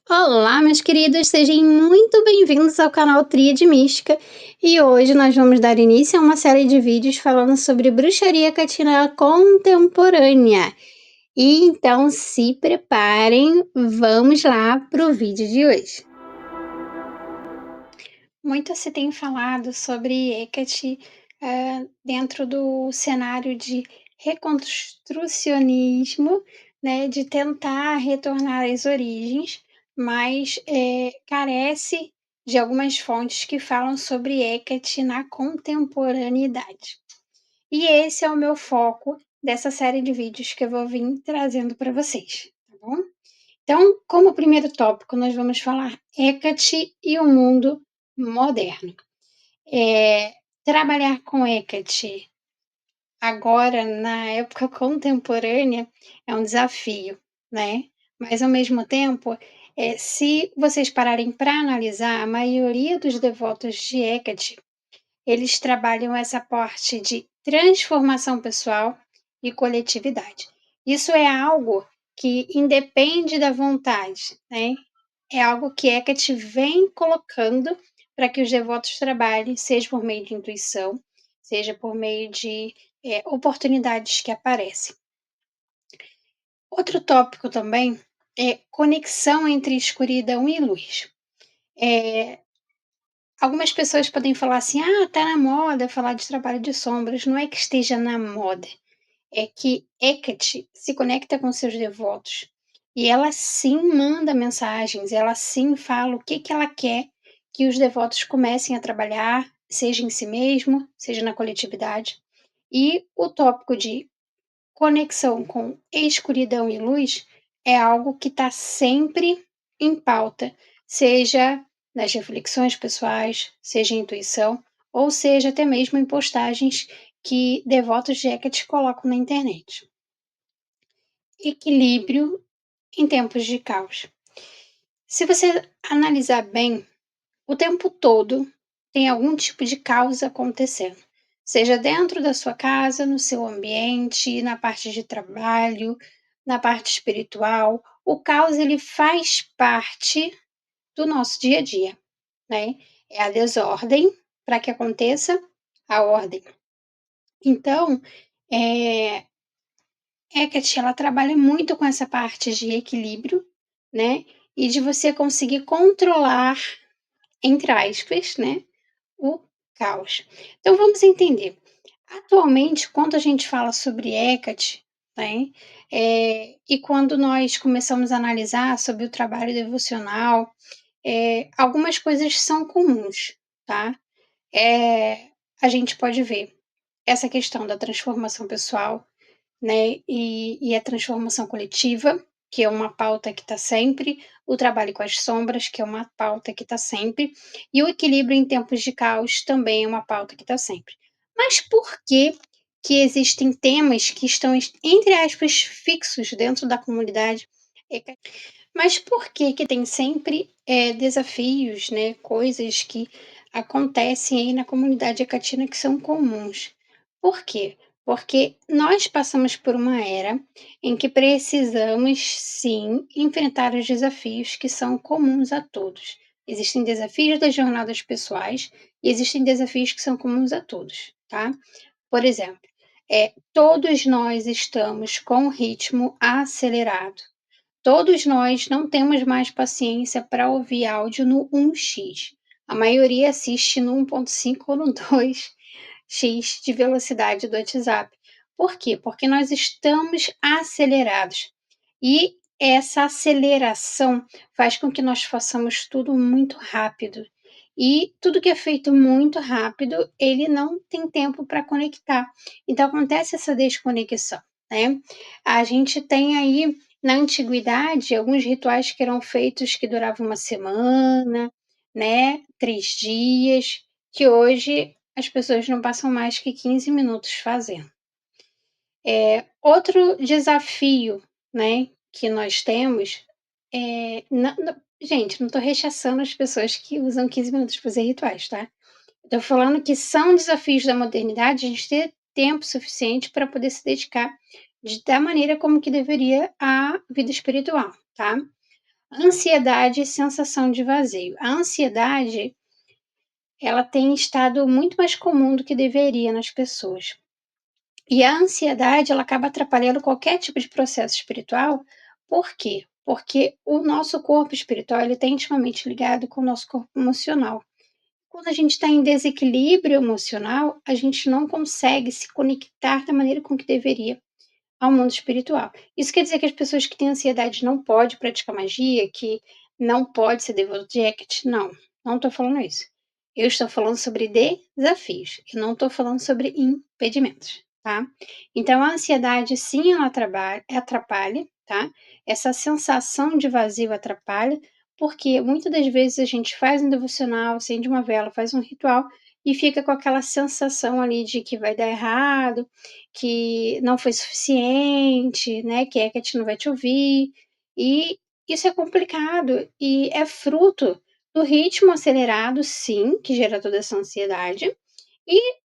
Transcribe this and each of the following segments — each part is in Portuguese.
Olá, meus queridos, sejam muito bem-vindos ao canal Tríade Mística e hoje nós vamos dar início a uma série de vídeos falando sobre bruxaria catina contemporânea. E então se preparem, vamos lá para o vídeo de hoje. Muito se tem falado sobre Hecate dentro do cenário de reconstrucionismo, né, de tentar retornar às origens, mas carece de algumas fontes que falam sobre Hecate na contemporaneidade. E esse é o meu foco dessa série de vídeos que eu vou vir trazendo para vocês, tá bom? Então, como primeiro tópico, nós vamos falar Hecate e o mundo moderno. Trabalhar com Hecate agora, na época contemporânea, é um desafio, né? Mas, ao mesmo tempo, se vocês pararem para analisar, a maioria dos devotos de Hecate, eles trabalham essa parte de transformação pessoal e coletividade. Isso é algo que independe da vontade, né? É algo que Hecate vem colocando para que os devotos trabalhem, seja por meio de intuição, seja por meio de oportunidades que aparecem. Outro tópico também é conexão entre escuridão e luz. Algumas pessoas podem falar assim: ah, tá na moda falar de trabalho de sombras. Não é que esteja na moda, é que Hecate se conecta com seus devotos e ela sim manda mensagens, ela sim fala o que ela quer que os devotos comecem a trabalhar, seja em si mesmo, seja na coletividade. E o tópico de conexão com escuridão e luz é algo que está sempre em pauta, seja nas reflexões pessoais, seja em intuição, ou seja até mesmo em postagens que devotos de Hecate colocam na internet. Equilíbrio em tempos de caos. Se você analisar bem, o tempo todo tem algum tipo de caos acontecendo, seja dentro da sua casa, no seu ambiente, na parte de trabalho, na parte espiritual. O caos ele faz parte do nosso dia a dia, né? É a desordem para que aconteça a ordem. Então, é, Hecate, ela trabalha muito com essa parte de equilíbrio, né? E de você conseguir controlar, entre aspas, né? O caos. Então vamos entender. Atualmente, quando a gente fala sobre Hecate, né? E quando nós começamos a analisar sobre o trabalho devocional, algumas coisas são comuns, tá? A gente pode ver essa questão da transformação pessoal, né? E a transformação coletiva, que é uma pauta que está sempre, o trabalho com as sombras, que é uma pauta que está sempre, e o equilíbrio em tempos de caos também é uma pauta que está sempre. Mas por que existem temas que estão, entre aspas, fixos dentro da comunidade? Mas por que tem sempre desafios, né? Coisas que acontecem aí na comunidade hecatina que são comuns? Por quê? Porque nós passamos por uma era em que precisamos, sim, enfrentar os desafios que são comuns a todos. Existem desafios das jornadas pessoais e existem desafios que são comuns a todos, tá? Por exemplo, todos nós estamos com um ritmo acelerado. Todos nós não temos mais paciência para ouvir áudio no 1x. A maioria assiste no 1.5 ou no 2x de velocidade do WhatsApp. Por quê? Porque nós estamos acelerados. E essa aceleração faz com que nós façamos tudo muito rápido. E tudo que é feito muito rápido, ele não tem tempo para conectar. Então acontece essa desconexão, né? A gente tem aí na antiguidade alguns rituais que eram feitos que duravam uma semana, né? 3 dias, que hoje as pessoas não passam mais que 15 minutos fazendo. Outro desafio, né, que nós temos gente, não estou rechaçando as pessoas que usam 15 minutos para fazer rituais, tá? Estou falando que são desafios da modernidade a gente ter tempo suficiente para poder se dedicar da maneira como que deveria à vida espiritual, tá? Ansiedade e sensação de vazio. A ansiedade, ela tem estado muito mais comum do que deveria nas pessoas. E a ansiedade, ela acaba atrapalhando qualquer tipo de processo espiritual. Por quê? Porque o nosso corpo espiritual, ele está intimamente ligado com o nosso corpo emocional. Quando a gente está em desequilíbrio emocional, a gente não consegue se conectar da maneira com que deveria ao mundo espiritual. Isso quer dizer que as pessoas que têm ansiedade não podem praticar magia, que não pode ser devoto de Hecate? Não, não estou falando isso. Eu estou falando sobre desafios, eu não estou falando sobre impedimentos, tá? Então, a ansiedade, sim, ela atrapalha, tá? Essa sensação de vazio atrapalha, porque muitas das vezes a gente faz um devocional, acende uma vela, faz um ritual e fica com aquela sensação ali de que vai dar errado, que não foi suficiente, né, que Hecate não vai te ouvir, e isso é complicado e é fruto do ritmo acelerado, sim, que gera toda essa ansiedade, e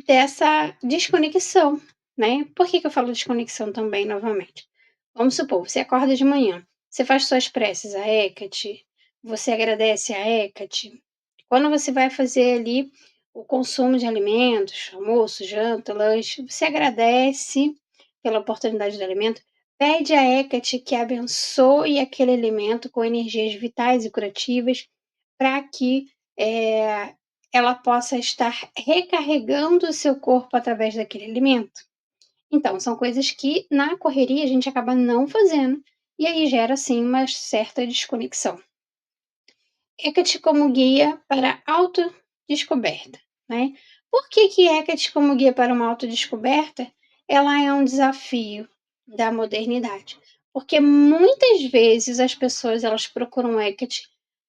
dessa desconexão, né. Por que que eu falo desconexão também novamente? Vamos supor, você acorda de manhã, você faz suas preces a Hecate, você agradece a Hecate. Quando você vai fazer ali o consumo de alimentos, almoço, janta, lanche, você agradece pela oportunidade do alimento, pede a Hecate que abençoe aquele alimento com energias vitais e curativas, para que ela possa estar recarregando o seu corpo através daquele alimento. Então, são coisas que na correria a gente acaba não fazendo, e aí gera sim uma certa desconexão. Hecate como guia para autodescoberta, né? Por que que Hecate como guia para uma autodescoberta, ela é um desafio da modernidade? Porque muitas vezes as pessoas elas procuram Hecate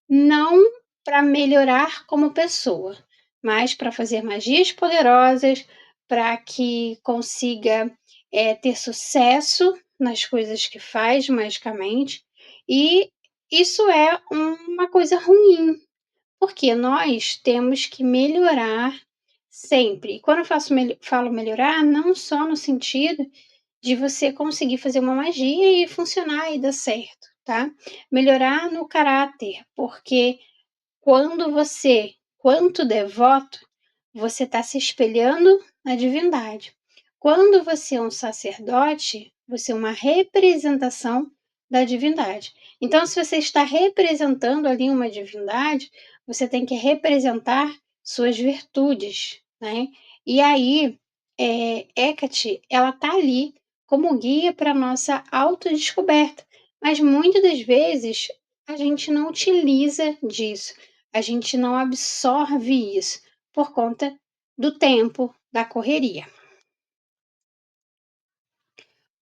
não para melhorar como pessoa, mas para fazer magias poderosas, para que consiga ter sucesso nas coisas que faz magicamente, e isso é uma coisa ruim, porque nós temos que melhorar sempre. E quando eu falo melhorar, não só no sentido de você conseguir fazer uma magia e funcionar e dar certo, tá? Melhorar no caráter, porque quanto devoto, você está se espelhando na divindade. Quando você é um sacerdote, você é uma representação da divindade. Então, se você está representando ali uma divindade, você tem que representar suas virtudes, né? E aí, Hecate, ela tá ali como guia para nossa autodescoberta, mas muitas das vezes a gente não utiliza disso, a gente não absorve isso por conta do tempo, da correria.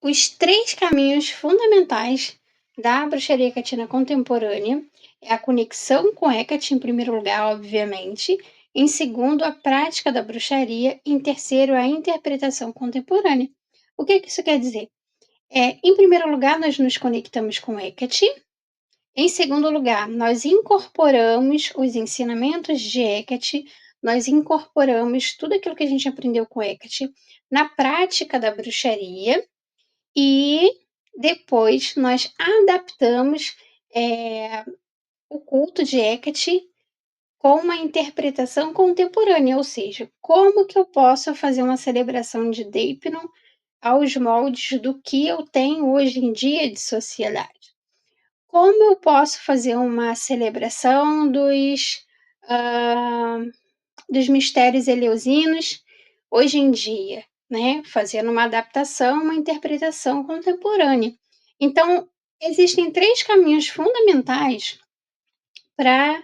Os três caminhos fundamentais da bruxaria catina contemporânea é a conexão com Hecate, em primeiro lugar, obviamente, em segundo, a prática da bruxaria, em terceiro, a interpretação contemporânea. O que isso quer dizer? Em primeiro lugar, nós nos conectamos com Hecate. Em segundo lugar, nós incorporamos os ensinamentos de Hecate, nós incorporamos tudo aquilo que a gente aprendeu com Hecate na prática da bruxaria e depois nós adaptamos o culto de Hecate com uma interpretação contemporânea, ou seja, como que eu posso fazer uma celebração de Deipnon aos moldes do que eu tenho hoje em dia de sociedade. Como eu posso fazer uma celebração dos mistérios eleusinos hoje em dia, né? Fazendo uma adaptação, uma interpretação contemporânea. Então, existem três caminhos fundamentais para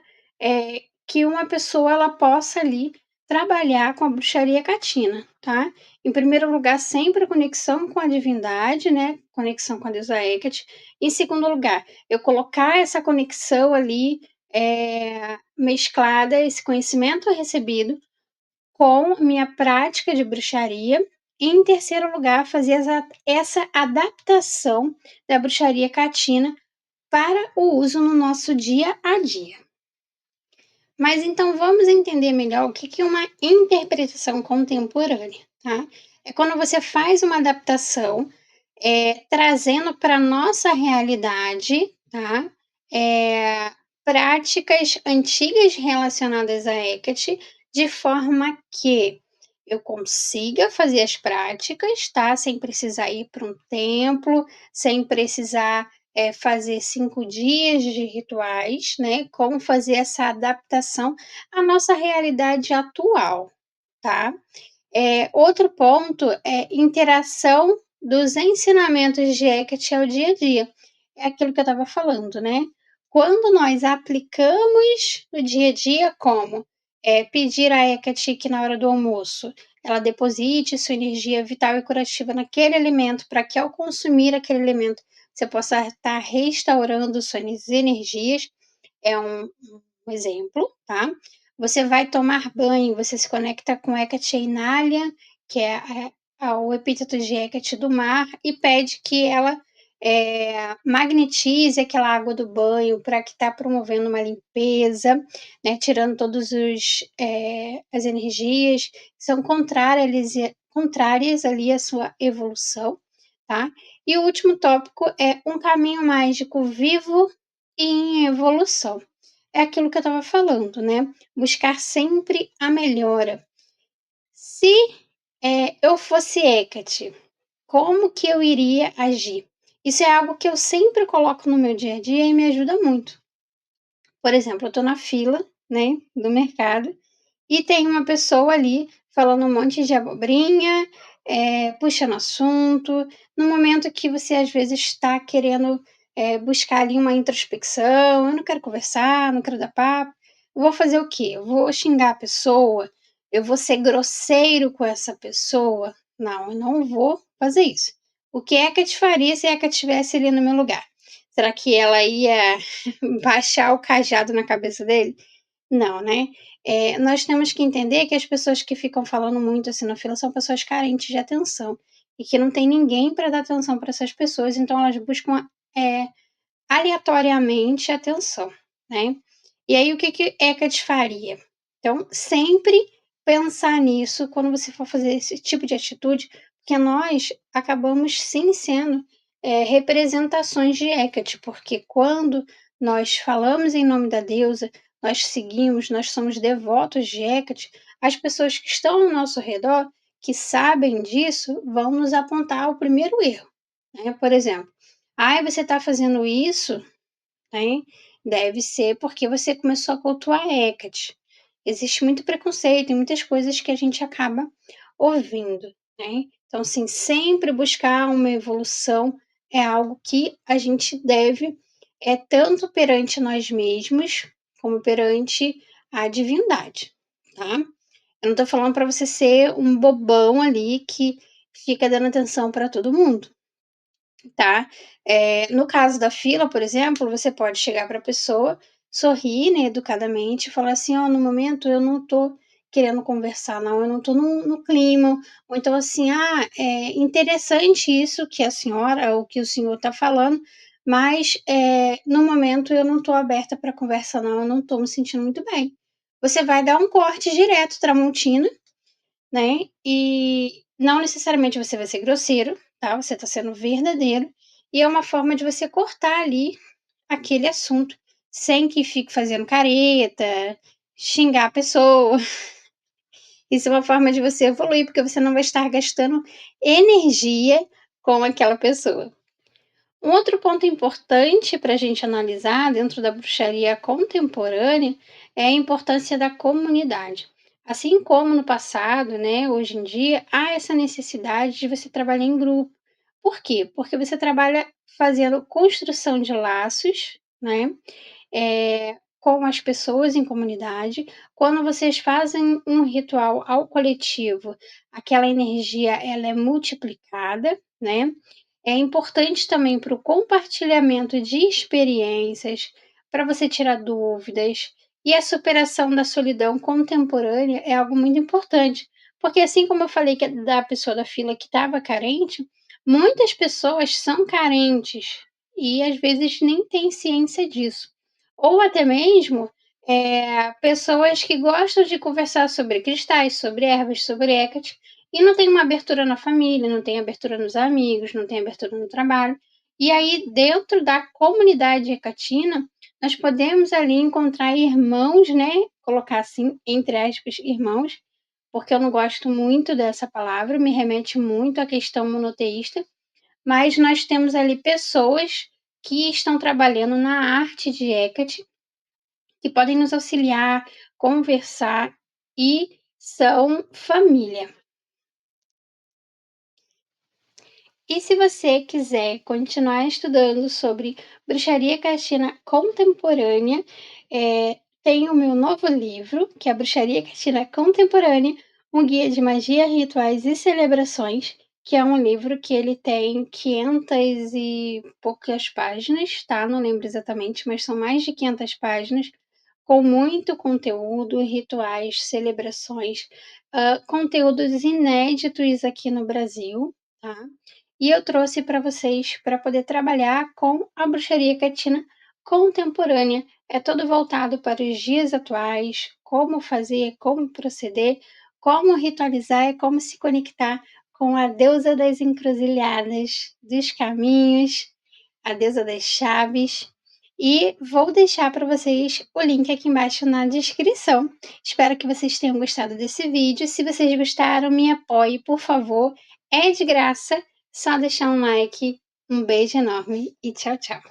que uma pessoa ela possa ali trabalhar com a bruxaria catina, tá? Em primeiro lugar, sempre a conexão com a divindade, né? Conexão com a deusa Hecate. Em segundo lugar, eu colocar essa conexão ali mesclada, esse conhecimento recebido com minha prática de bruxaria. E em terceiro lugar, fazer essa adaptação da bruxaria catina para o uso no nosso dia a dia. Mas então vamos entender melhor o que é uma interpretação contemporânea, tá? É quando você faz uma adaptação, trazendo para a nossa realidade, tá? Eh, Práticas antigas relacionadas a Hecate, de forma que eu consiga fazer as práticas, tá? Sem precisar ir para um templo, sem precisar, fazer 5 dias de rituais, né? Como fazer essa adaptação à nossa realidade atual, tá? Outro ponto é interação dos ensinamentos de Hecate ao dia a dia. É aquilo que eu estava falando, né? Quando nós aplicamos no dia a dia, como pedir a Hecate que na hora do almoço ela deposite sua energia vital e curativa naquele alimento, para que ao consumir aquele alimento você possa estar restaurando suas energias, é um exemplo, tá? Você vai tomar banho, você se conecta com Hecate Einalia, que é o epíteto de Hecate do mar, e pede que ela magnetize aquela água do banho para que está promovendo uma limpeza, né, tirando todos as energias que são contrárias ali à sua evolução, tá? E o último tópico é um caminho mágico vivo e em evolução. É aquilo que eu estava falando, né? Buscar sempre a melhora. Se eu fosse Hecate, como que eu iria agir? Isso é algo que eu sempre coloco no meu dia a dia e me ajuda muito. Por exemplo, eu estou na fila, né, do mercado e tem uma pessoa ali falando um monte de abobrinha, puxando assunto, no momento que você às vezes está querendo buscar ali uma introspecção, eu não quero conversar, não quero dar papo, eu vou fazer o quê? Eu vou xingar a pessoa? Eu vou ser grosseiro com essa pessoa? Não, eu não vou fazer isso. O que é que eu te faria se é que eu estivesse ali no meu lugar? Será que ela ia baixar o cajado na cabeça dele? Não, né? Nós temos que entender que as pessoas que ficam falando muito assim na fila são pessoas carentes de atenção e que não tem ninguém para dar atenção para essas pessoas, então elas buscam é, aleatoriamente atenção, né? E aí o que que Hecate faria? Então, sempre pensar nisso quando você for fazer esse tipo de atitude, porque nós acabamos sim sendo representações de Hecate, porque quando nós falamos em nome da deusa, nós seguimos, nós somos devotos de Hecate, as pessoas que estão ao nosso redor, que sabem disso, vão nos apontar o primeiro erro, né? Por exemplo, ai, você está fazendo isso, né? Deve ser porque você começou a cultuar Hecate. Existe muito preconceito e muitas coisas que a gente acaba ouvindo, né? Então, assim, sempre buscar uma evolução é algo que a gente deve, tanto perante nós mesmos, como perante a divindade, tá? Eu não tô falando para você ser um bobão ali que fica dando atenção para todo mundo, tá? No caso da fila, por exemplo, você pode chegar para a pessoa, sorrir, né, educadamente, e falar assim: "Ó, no momento eu não tô querendo conversar não, eu não tô no clima", ou então assim: "Ah, é interessante isso que a senhora ou que o senhor tá falando, mas, no momento eu não tô aberta para conversa não, eu não tô me sentindo muito bem". Você vai dar um corte direto tramontina, né, e não necessariamente você vai ser grosseiro, tá, você tá sendo verdadeiro, e é uma forma de você cortar ali aquele assunto, sem que fique fazendo careta, xingar a pessoa. Isso é uma forma de você evoluir, porque você não vai estar gastando energia com aquela pessoa. Um outro ponto importante para a gente analisar dentro da bruxaria contemporânea é a importância da comunidade. Assim como no passado, né, hoje em dia, há essa necessidade de você trabalhar em grupo. Por quê? Porque você trabalha fazendo construção de laços, né, com as pessoas em comunidade. Quando vocês fazem um ritual ao coletivo, aquela energia ela é multiplicada, né? É importante também para o compartilhamento de experiências, para você tirar dúvidas, e a superação da solidão contemporânea é algo muito importante, porque assim como eu falei que da pessoa da fila que estava carente, muitas pessoas são carentes e às vezes nem têm ciência disso. Ou até mesmo pessoas que gostam de conversar sobre cristais, sobre ervas, sobre Hecate, e não tem uma abertura na família, não tem abertura nos amigos, não tem abertura no trabalho. E aí, dentro da comunidade hecatina, nós podemos ali encontrar irmãos, né? Colocar assim, entre aspas, irmãos, porque eu não gosto muito dessa palavra, me remete muito à questão monoteísta, mas nós temos ali pessoas que estão trabalhando na arte de Hecate, que podem nos auxiliar, conversar e são família. E se você quiser continuar estudando sobre bruxaria caxina contemporânea, tem o meu novo livro, que é a Bruxaria Caxina Contemporânea, um guia de magia, rituais e celebrações, que é um livro que ele tem 500 e poucas páginas, tá? Não lembro exatamente, mas são mais de 500 páginas, com muito conteúdo, rituais, celebrações, conteúdos inéditos aqui no Brasil, tá? E eu trouxe para vocês para poder trabalhar com a bruxaria catina contemporânea. É todo voltado para os dias atuais, como fazer, como proceder, como ritualizar e como se conectar com a deusa das encruzilhadas, dos caminhos, a deusa das chaves. E vou deixar para vocês o link aqui embaixo na descrição. Espero que vocês tenham gostado desse vídeo. Se vocês gostaram, me apoie, por favor. É de graça, só deixar um like. Um beijo enorme e tchau, tchau.